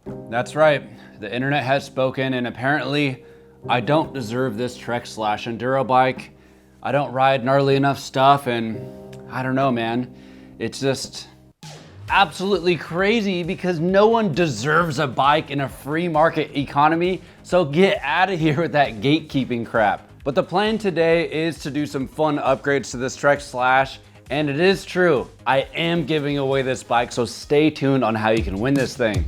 That's right, the internet has spoken, and apparently I don't deserve this Trek/Enduro bike. I don't ride gnarly enough stuff, and I don't know, man. It's just absolutely crazy because no one deserves a bike in a free market economy, so get out of here with that gatekeeping crap. But the plan today is to do some fun upgrades to this Trek Slash, and it is true, I am giving away this bike, so stay tuned on how you can win this thing.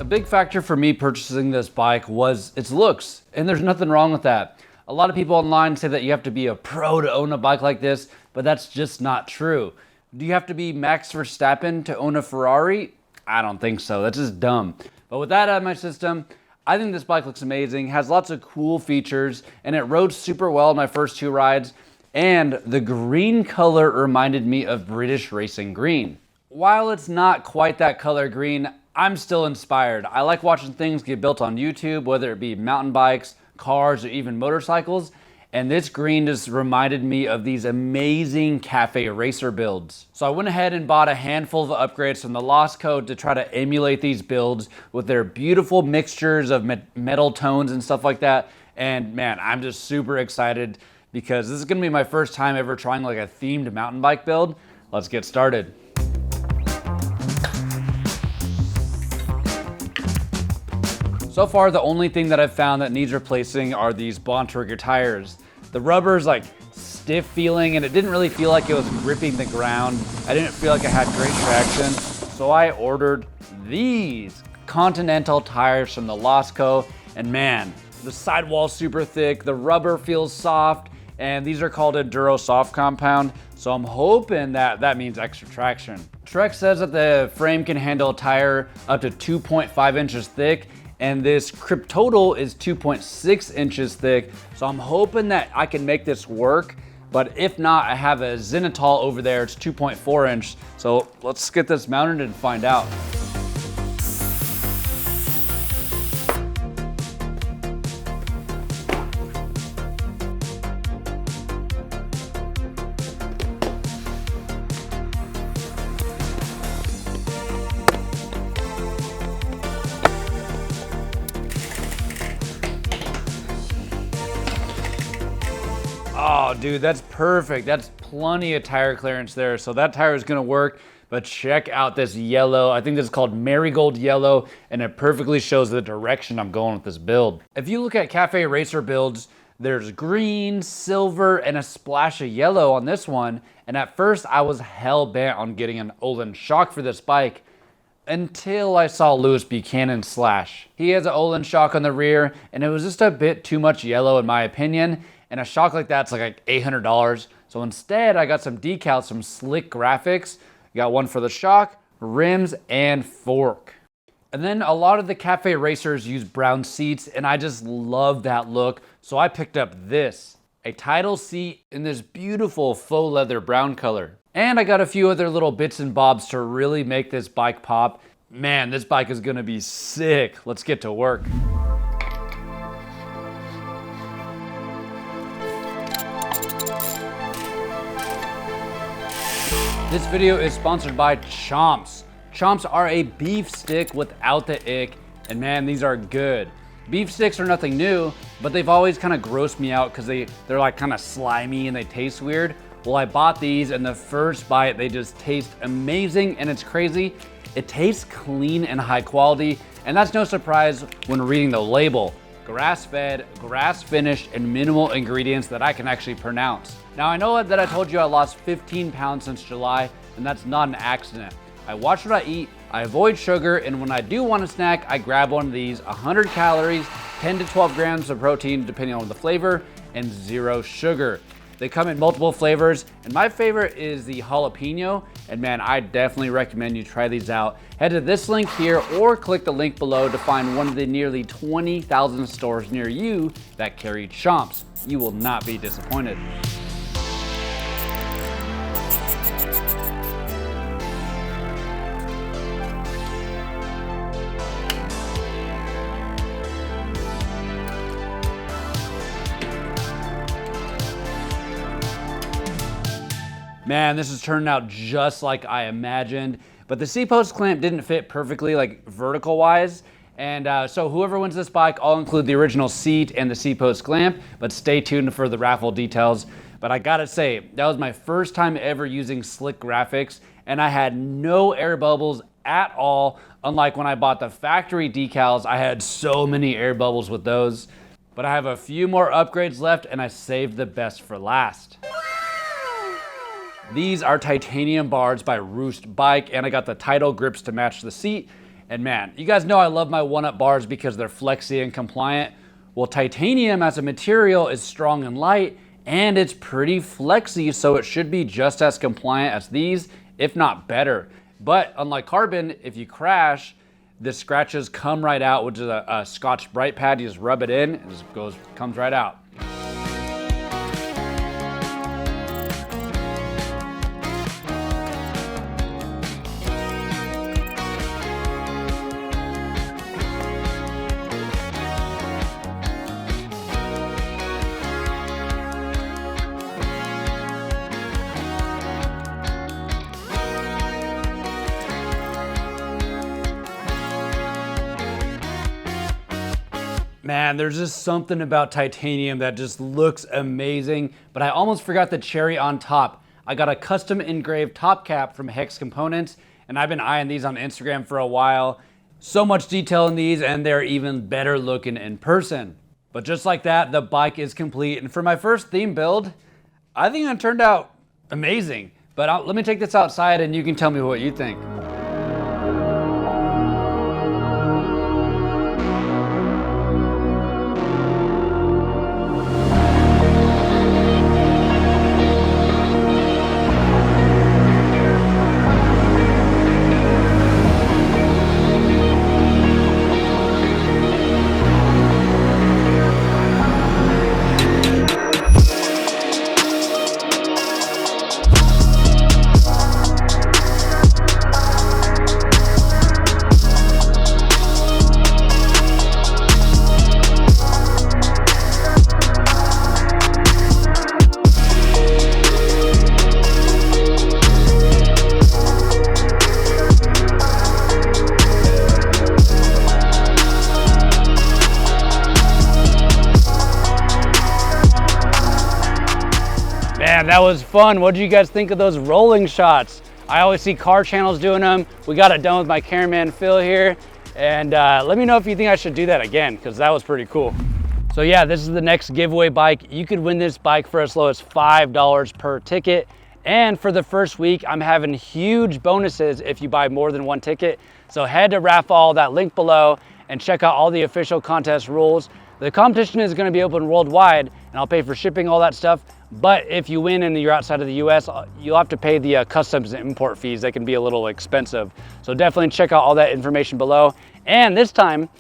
A big factor for me purchasing this bike was its looks, and there's nothing wrong with that. A lot of people online say that you have to be a pro to own a bike like this, but that's just not true. Do you have to be Max Verstappen to own a Ferrari? I don't think so, that's just dumb. But with that out of my system, I think this bike looks amazing, has lots of cool features, and it rode super well in my first two rides, and the green color reminded me of British racing green. While it's not quite that color green, I'm still inspired. I like watching things get built on YouTube, whether it be mountain bikes, cars, or even motorcycles. And this green just reminded me of these amazing cafe racer builds. So I went ahead and bought a handful of upgrades from the Lost Code to try to emulate these builds with their beautiful mixtures of metal tones and stuff like that. And man, I'm just super excited because this is gonna be my first time ever trying like a themed mountain bike build. Let's get started. So far, the only thing that I've found that needs replacing are these Bontrager tires. The rubber's like stiff feeling, and it didn't really feel like it was gripping the ground. I didn't feel like I had great traction. So I ordered these Continental tires from the Losco, and man, the sidewall's super thick, the rubber feels soft, and these are called Enduro Soft Compound. So I'm hoping that that means extra traction. Trek says that the frame can handle a tire up to 2.5 inches thick, and this Cryptotal is 2.6 inches thick, so I'm hoping that I can make this work, but if not, I have a Zenithal over there, it's 2.4 inch, so let's get this mounted and find out. Oh, dude, that's perfect. That's plenty of tire clearance there. So that tire is gonna work, but check out this yellow. I think this is called Marigold Yellow, and it perfectly shows the direction I'm going with this build. If you look at cafe racer builds, there's green, silver, and a splash of yellow on this one. And at first I was hell bent on getting an Olin shock for this bike until I saw Lewis Buchanan Slash. He has an Olin shock on the rear, and it was just a bit too much yellow in my opinion. And a shock like that's like $800. So instead, I got some decals from Slick Graphics. Got one for the shock, rims, and fork. And then a lot of the cafe racers use brown seats, and I just love that look. So I picked up this, a Tidal seat in this beautiful faux leather brown color. And I got a few other little bits and bobs to really make this bike pop. Man, this bike is gonna be sick. Let's get to work. This video is sponsored by Chomps. Chomps are a beef stick without the ick, and man, these are good. Beef sticks are nothing new, but they've always kind of grossed me out because they're like kind of slimy and they taste weird. Well, I bought these, and the first bite, they just taste amazing, and it's crazy. It tastes clean and high quality, and that's no surprise when reading the label. Grass-fed, grass-finished, and minimal ingredients that I can actually pronounce. Now, I know that I told you I lost 15 pounds since July, and that's not an accident. I watch what I eat, I avoid sugar, and when I do want a snack, I grab one of these. 100 calories, 10 to 12 grams of protein depending on the flavor, and 0 sugar. They come in multiple flavors, and my favorite is the jalapeno, and man, I definitely recommend you try these out. Head to this link here or click the link below to find one of the nearly 20,000 stores near you that carry Chomps. You will not be disappointed. Man, this is turning out just like I imagined, but the C-post clamp didn't fit perfectly, like vertical wise. And so whoever wins this bike, I'll include the original seat and the C-post clamp, but stay tuned for the raffle details. But I gotta say, that was my first time ever using slick graphics, and I had no air bubbles at all. Unlike when I bought the factory decals, I had so many air bubbles with those. But I have a few more upgrades left, and I saved the best for last. These are titanium bars by Roost Bike, and I got the Tidal grips to match the seat. And man, you guys know I love my 1-up bars because they're flexy and compliant. Well, titanium as a material is strong and light, and it's pretty flexy, so it should be just as compliant as these, if not better. But unlike carbon, if you crash, the scratches come right out, which is a Scotch Brite pad. You just rub it in, and it just comes right out. Man, there's just something about titanium that just looks amazing, but I almost forgot the cherry on top. I got a custom engraved top cap from Hex Components, and I've been eyeing these on Instagram for a while. So much detail in these, and they're even better looking in person. But just like that, the bike is complete, and for my first theme build, I think it turned out amazing. But let me take this outside and you can tell me what you think. Man, that was fun. What did you guys think of those rolling shots? I always see car channels doing them. We got it done with my cameraman Phil here. And let me know if you think I should do that again, because that was pretty cool. So yeah, this is the next giveaway bike. You could win this bike for as low as $5 per ticket. And for the first week, I'm having huge bonuses if you buy more than one ticket. So head to Raffle, that link below, and check out all the official contest rules. The competition is going to be open worldwide, and I'll pay for shipping, all that stuff. But if you win and you're outside of the US, you'll have to pay the customs and import fees. They can be a little expensive. So definitely check out all that information below. And this time,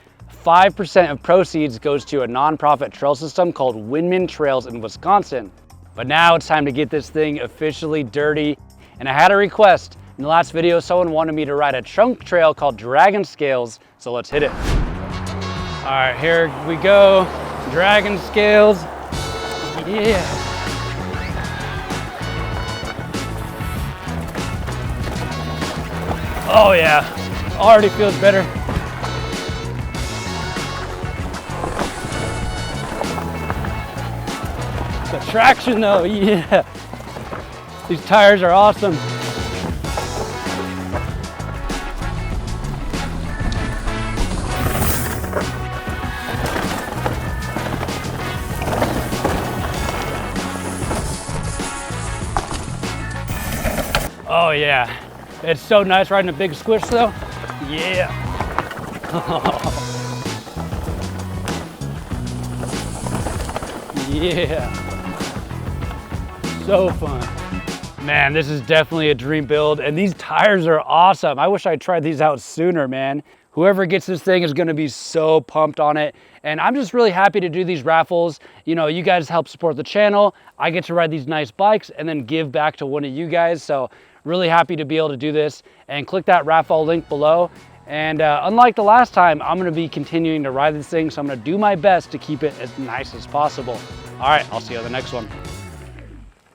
5% of proceeds goes to a nonprofit trail system called Windman Trails in Wisconsin. But now it's time to get this thing officially dirty. And I had a request. In the last video, someone wanted me to ride a trunk trail called Dragon Scales. So let's hit it. All right, here we go. Dragon Scales. Yeah. Oh yeah, already feels better. The traction though, yeah. These tires are awesome. Oh yeah, it's so nice riding a big squish though. Yeah. Yeah. So fun. Man, this is definitely a dream build, and these tires are awesome. I wish I tried these out sooner, man. Whoever gets this thing is gonna be so pumped on it. And I'm just really happy to do these raffles. You know, you guys help support the channel. I get to ride these nice bikes and then give back to one of you guys. So really happy to be able to do this, and click that raffle link below. And unlike the last time, I'm gonna be continuing to ride this thing. So I'm gonna do my best to keep it as nice as possible. All right, I'll see you on the next one.